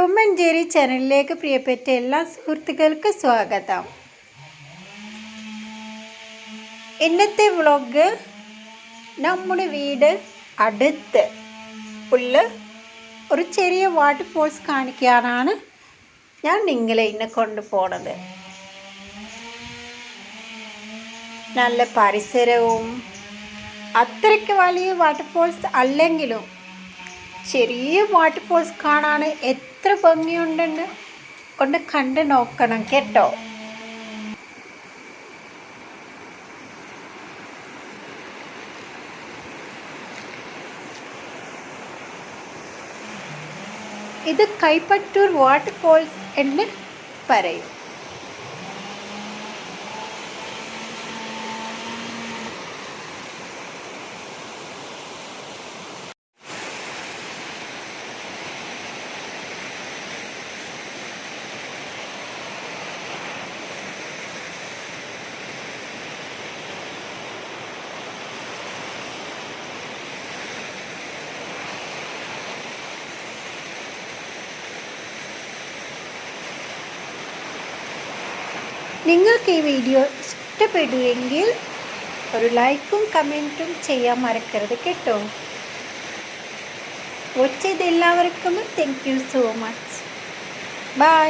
Tom and Jerry ചാനലിലേക്ക് പ്രിയപ്പെട്ട എല്ലാ സുഹൃത്തുക്കൾക്കും സ്വാഗതം. ഇന്നത്തെ വ്ളോഗ് നമ്മുടെ വീട് അടുത്ത് ഉള്ള ഒരു ചെറിയ വാട്ടർഫോൾസ് കാണിക്കാനാണ് ഞാൻ നിങ്ങളെ ഇന്ന് കൊണ്ടുപോകുന്നത്. നല്ല പരിസരവും അത്രയ്ക്ക് വലിയ വാട്ടർഫോൾസ് അല്ലെങ്കിലും ചെറിയ വാട്ടർഫോൾസ് കാണാൻ എത്ര ഭംഗിയുണ്ടെന്ന് ഒന്ന് കണ്ടു നോക്കണം കേട്ടോ. ഇത് കൈപ്പറ്റൂർ വാട്ടർഫോൾസ് എന്ന് പറയും. നിങ്ങൾക്ക് ഈ വീഡിയോ ഇഷ്ടപ്പെടുമെങ്കിൽ ഒരു ലൈക്കും കമൻറ്റും ചെയ്യാൻ മറക്കരുത് കേട്ടോ. വാച്ച് ചെയ്ത എല്ലാവർക്കും thank you so much. By.